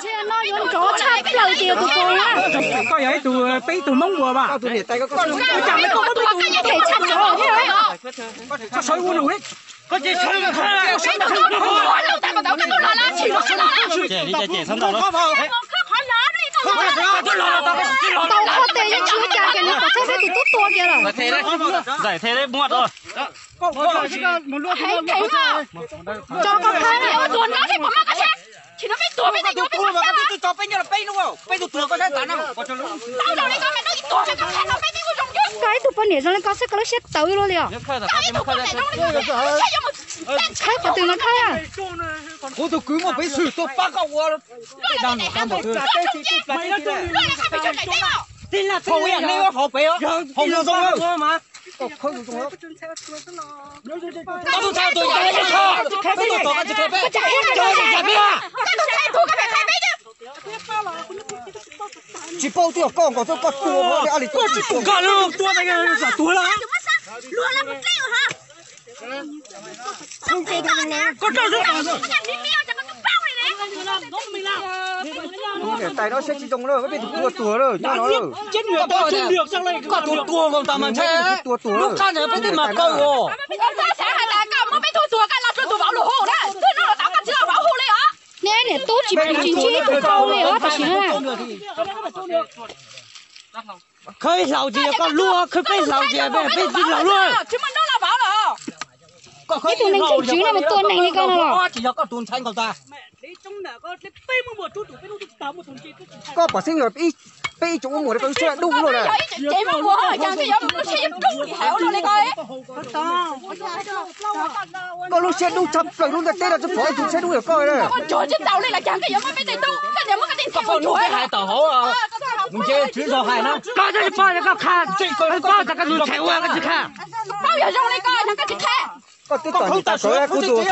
Chị nó dùng chỗ chắp lời tiêu tụi con á. Có vậy tụi mông bùa mà. Tụi tay có Con chẳng mấy con có tụi cái thể chắp chỗ thế đấy. Có sói uống đủ đấy. Có chị sói mà khơi là. Đâu ta mà đâu cái tôi lo lắng chỉ nó lo. Chị xong đầu đó. Tao có tiền cho chú cha cái nó có thế thì tốt tua kia rồi. Giải thế đấy muộn rồi. Thấy không? Cho con thấy này ở tuần đó thì có mắc cái xe. Chỉ nó biết tua biết tua biết tua. Tôi cho bây giờ là bây đúng không? Bây tôi tua có đấy cả năm. Tao đâu đây con mày nói tua cái con nó biết cái trong chứ. Cái tụi con nhảy ra lên con sẽ có xe tới luôn liền. Cái tụi con này nó khai có tiền nó khai à? Cô tôi cứ một cái sự tôi bắt cậu rồi. Đang đang một thứ. Mày nó tôi phải cho này đấy. Tin là thôi à, này họ bé á. Không được rồi mà. Không được rồi. Tao tôi sao tôi cái kho. Bây giờ tôi cái cái bé. Chơi cái bé à. Chỉ bao tiêu con tôi có tua mà đi tôi chỉ tua. Cả luôn tua này cái sao tua lá. Luôn là một triệu hả? Không cái thằng này. Con trâu rồi. tay nó sẽ chỉ trồng rồi, cái bị tua rồi, cho nó rồi. Chết người tao không được sang đây. Có tua còn tao mà thế. Tua. Lúc khác này phải mà câu rồi. Nè tôi chỉ bị chính trị tụi câu này á, phải không ạ? Khơi lẩu gì con lúa, khơi cây lẩu gì về bên gì lẩu luôn. Chứ mình đâu là bảo là. Cái tụi này chịu chứ này mà tuần này con là. Chỉ có tuần thanh con ta. Có quả sinh rồi, bị chỗ ngồi đấy tôi đúng rồi này. Chị mà mua hỏi chẳng cái giống nó sẽ đúng thì hẻo rồi đây coi. Có lúc xe đúng chập rồi luôn là tết là chụp phổi chúng xe đúng được coi đây. Con chuột trên tàu đây là chẳng cái giống mấy tiền tu, cái điểm mất cái tiền theo chuột. Hai tàu hổ à. Mình chơi chuyến rồi hai nó. Có cho bao nhiêu con khăn, con bao cho cái lúa theo cái gì khăn. Bao giờ trong đây coi chẳng cái gì khăn. Có tí tỏi ta sói cú tụi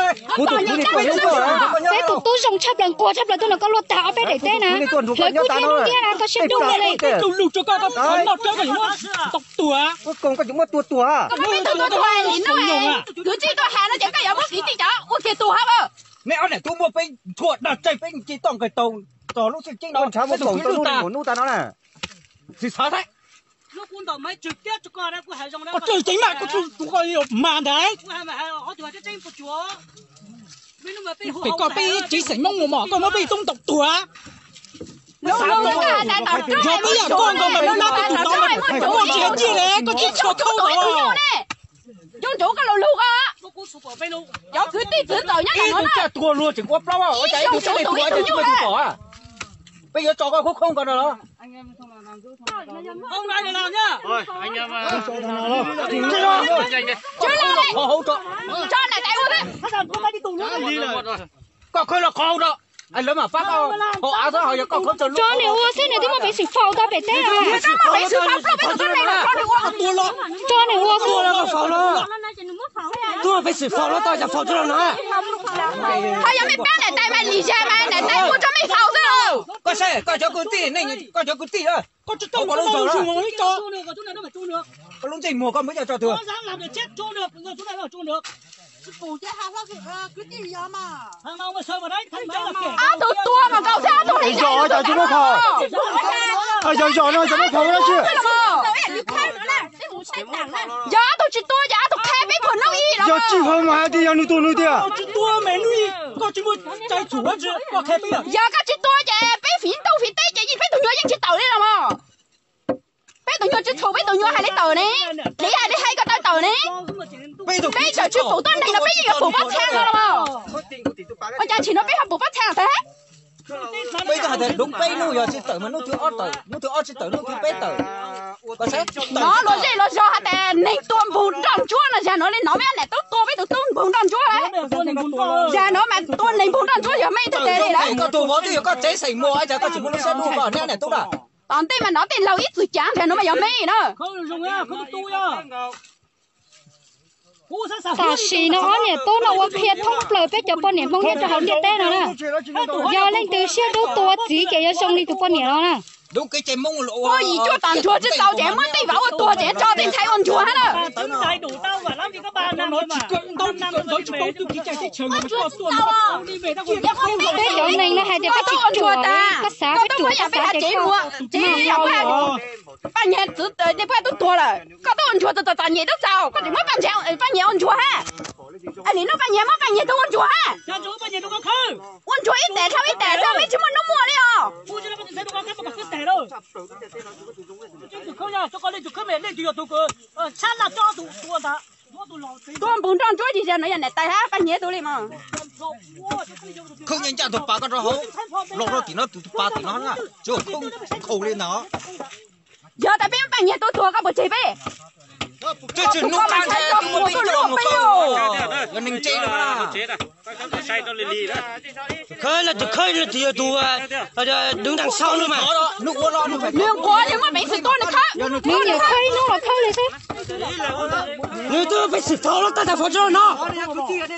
đi tuần lúc rồi. Cái tụi tôi dùng chấp lần tôi là con lúa táo bé để tên nè. Lời cú thế đúng kia là có xem đúng rồi này. Tụi lục cho con nó chơi cái gì tóc tua. Con có chúng nó tua. Con biết tụi này nó mày. Cứ chỉ tôi hà nó chẳng cái giống mất gì chả. Ủa kìa tụi hả bơ. Mẹ này tôi mua bên chuột đặt chạy bên chỉ tổng cái tàu lúc trên con cháu một cổng tôi nuôi ta nó nè. Gì sao thế? Lúc con tàu máy trực tiếp cho con đấy, con hải rong đấy. Có chơi chính mà có coi nhiều màn đấy. Họ chùa cho chính một chúa. Cái con bị chỉ sảnh mông mỏ con nó bị tung tộc tua. Lúc giờ bây giờ con mà nó tụi nó con chỉ chi đấy, con chỉ cho câu rồi. Chú chủ cái lù lù á. Giờ cứ tí cứ tàu nhá nó nè. Tua luôn chỉ có bao ở chạy tụi cái tua chứ chưa bỏ à. Bây giờ cho con không còn rồi. Anh em không làm cứ không ai để làm nhá. Thôi, anh em Chưa làm đấy. Hỗ trợ. Cho này tại luôn đấy. Có khơi là khâu đó. Anh lớn mà phát họ áo đó họ có khâu cho lúc. Cho nếu thế này thì mà bị xử phao ta bị té rồi. Bị xử phao phải xử này là cho nếu tua là phao đó. Tua phải xử phao đó taoจะphao cho nó. Thôi giờ mình bé này tay bạn lì ra mà này tay của cho mình phao thôi. Có xe, có cho cái tí này, có cho cái tí đó. Có cho tao có lâu rồi. Cho. Có lúc gì mùa con mới cho thừa. Làm để chết chỗ được, chỗ này bảo chỗ được. Phủ chết hàng cái gì vậy mà? Hàng nào mà sờ vào đấy, thấy mà. Tụi tua mà cậu ra tụi này. Giỏi cho chúng nó khờ. Giỏi nó cho nó khờ đó chứ. Giờ tụi chị tua giờ tụi khai biết còn nó y đó. Giờ chỉ không mà đi ăn nuôi đi à? Chị tua mẹ nuôi, có chỉ muốn chạy chủ á chứ, có khai biết à? Giờ các chị tua giờ bé phiến đâu phiến tết gì bé tụi nhớ những chị tàu đây mà. Bé tụi nhớ chị thủ bé tụi nhớ hai lấy tờ này, lấy hai lấy hai cái tờ này. Bây giờ chị phủ tuần này là bé gì phủ bát thang rồi mà. Bây giờ chị nói bé học phủ bát thang thế. Bây giờ thì đúng bé nuôi giờ chị tờ mà nuôi thứ ót chị tờ nuôi thứ bé tờ. Có xét nó gì nó do hả tè nên tuôn bùn tròn chúa là giờ nó lên nó bé này tôi tua với tụi tuôn bùn tròn chúa đấy. Giờ nó mà tuôn lên bùn tròn chúa giờ mấy tụi đây đấy. Có tụi nó thì có chế sành mua ai giờ có chỉ muốn nó sẽ nuôi vào nè này tốt à. Còn tên mà nó tên lâu ít rồi chán thì nó mà giờ mấy nữa. Không dùng á, không tu á. Sao xí nó nhỉ tôi nó qua kia thông lời bé cho con nhỉ không nghe cho họ nghe tên nó nè. Giờ lên từ xe đâu tua chỉ cái cho xong đi tụi con nhỉ nó nè. đúng cái chém mông lộ có gì cho tàn chùa chứ tao chém mất tay vào tua chém cho tiền thay ôn chùa hết à trứng đầy đủ tao mà làm gì có 3 năm mà tao nói chỉ có tôi cái chạy trường mà cho tôi đi về tao cái chỗ này nó hay để phát triển chùa ta có xã với chùa có xã để không chỉ học hai bạn nhẹ tự đi phải tôi tua rồi có tôi ôn chùa tự tự nhẹ được sao có gì mất bạn nhẹ ôn chùa ha anh nó bạn nhẹ tôi ôn chùa ha cha chú bây giờ đâu có khơi ôn chùa ít tệ sao mấy chú muốn nó mua đi à mua cho nó bây giờ đâu có cái mà cái tệ đâu chú khơi nha cho con lên chú khơi mẹ lên chú tôi cơ chán là cho tôi ta tôi bún tròn chuối gì giờ nó này tay ha bạn nhẹ tôi đi mà không nhận trả thuộc bà con rồi lột rồi thì nó tụt bà thì nó là chứ không khẩu lên nó giờ tại biết bạn nhẹ tôi thua các bộ chỉ bé chứ chứ nó đang chơi một cái đồ một cái giờ mình chơi đó là khơi là thì tụ đứng đằng sau luôn mà lúc đó lo nó phải nương quá nhưng mà bị sự tôi nó khác nếu nhiều khơi nó là khơi này sao người tôi phải xử pháo nó ta phải pháo cho nó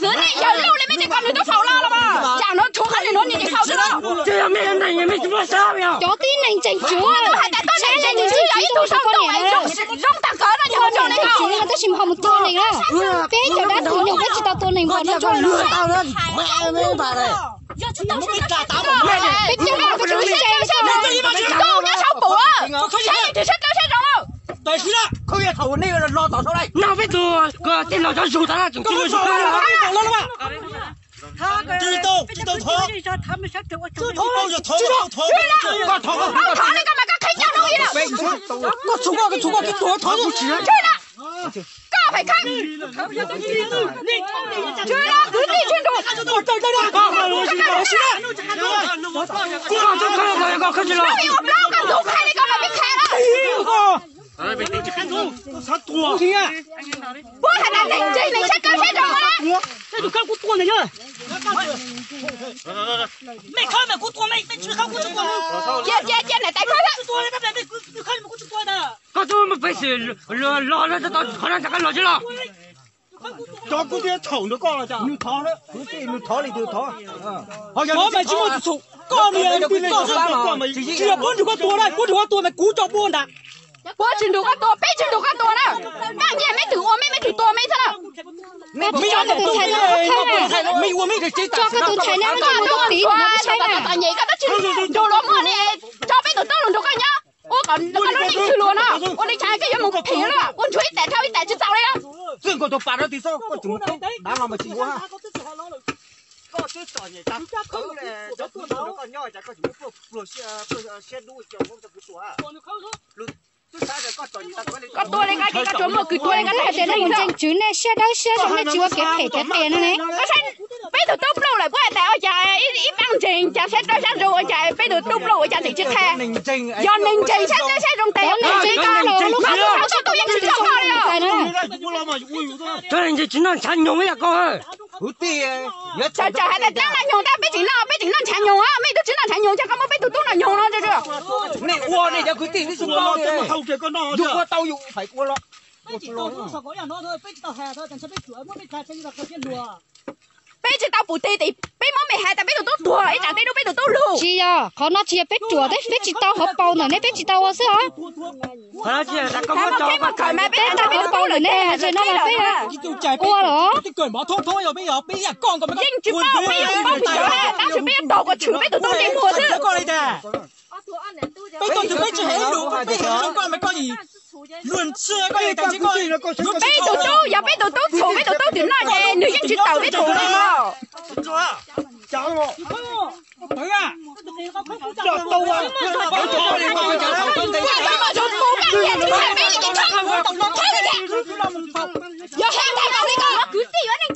giờ này giờ lâu lên mấy con người tôi pháo la mà chả nó chúa cái này nó nhìn pháo chứ đó chứ là mấy anh này mấy chúng nó sao vậy chó tí này chạy chúa hai tại tôi sẽ lên chứ ấy tôi sao tôi ấy rong tạc cỡ nó nhờ cho này chỉ là tôi xem họ một tô này đó bé cho đã thử nhiều cái chỉ tao tô này mà nó cho lừa tao lên mẹ mấy bà này nó biết trả tao một mẹ này biết chứ mà tôi sẽ tôi nhá sao bủa sai thì sẽ tôi sẽ rồi tôi xin đó không biết thầu này là lo tao sau đây nào biết tôi cái tên nào cho dù ta chúng tôi dù ta là chỉ tôi thọ con thọ thọ này mà các khách nhau đâu vậy đâu có chúng có cái tuổi thọ của chị chơi đó có phải không chơi đó cứ đi trên đồ có cái gì đó bị ốp lao cả lúc hai này có mà biết khai đó sát tua gì à bố thằng này này chắc có sẽ rồi đó这就看我多呢呀！没看没我多没去看我这多。接này tại coi đó多了，那没看你们我这多的。 có tôi mà phải xử lo nó tao khả năng chắc lo chứ lo cho cô kia thầu nó con là chả nó thọ đó cứ gì nó thọ thì từ thọ có mà chỉ một số con này đi lên con mà chỉ là bốn chụcตัวđây bốn chụcตัวmà cú cho buôn đã bố chuyển đồ cácตัวbé chuyển đồ cácตัวđó bạn nhẹ mấy thử ôm mấy thửตัวmấy thế nào cho cái tôi thấy nó khơi này mình uống mình được chế cho cái tôi thấy nó còn một tí nó mới thấy này tại nhảy cái đó chứ đồ lắm mà nè cho bé thử tao luôn đồ coi nhá ô còn nó đi chứ luôn á ô đi trái cái một thìa đó ô chuối tẹt theo tẹt chứ sao đây đó dương còn tôi phạt nó thì sao có chúng không đá làm mà chỉ quá có chứ tỏ nhảy tắm không là cho tôi nó còn nhỏ chả có chúng vừa xe đuôi chồng không cho cái tuổi có tôi đây cái chỗ một cái tôi đây cái để nó một chân chú này xe đâu xe xong nó chưa kịp phải cái tiền nữa này có sao bé tụi túp lâu lại bữa tại ở chạy ít băng trình chả xét đôi sát rồi chạy bé tụi túp lâu ở chạy thì chết khe do mình trình xét rong tiền này chỉ có rồi lúc đó sao tôiยังchỉ cho này nữa cho nên chỉ nó chán nhung ấy con ơi trời hay là chắc là nhung ta bé chỉ nó chán nhung á mấy đứa chỉ là chán nhung chắc có bé tụi túp là nhung nó chưa này uo này giờ cứ tìm cái súng bao này dùng qua tàu dùng phải qua lo chỉ có số có nhà nó thôi bé tàu hè thôi chẳng sao bé chuối mới khai trên là cái lùa bé chỉ tao bù tì bé mới mày hai tại bé tụi túp đùa ấy chẳng bé tụi túp lù chị à khó nó chỉ bé chùa đấy bé chỉ tao hấp bao nữa đấy bé chỉ tao sao hả nó chỉ là có cho cởi mà bé tao hấp bao nữa nè rồi nó là bé qua đó cái cười bỏ thốt thôi rồi bây giờ con còn nhưng chỉ bao bây giờ bao bây giờ tao chỉ biết đồ của chữ bé tụi tôi đi mua chứ con này nè bây giờ tụi bé chỉ hết đủ bây giờ chúng con mới có gì luôn xưa có gì tại chỉ coi bé tụi tôi giờ bé tụi tôi thủ bé tụi tôi thì nó nè nữ dân chỉ tàu bé thủ này mà cháu ngộ thấy à đọt tàu à bảo thọ đi mà cháu không thấy mà rồi cố gắng nhẹ chứ bé cái chắc giờ hẹn thay con đi con cứ gì vậy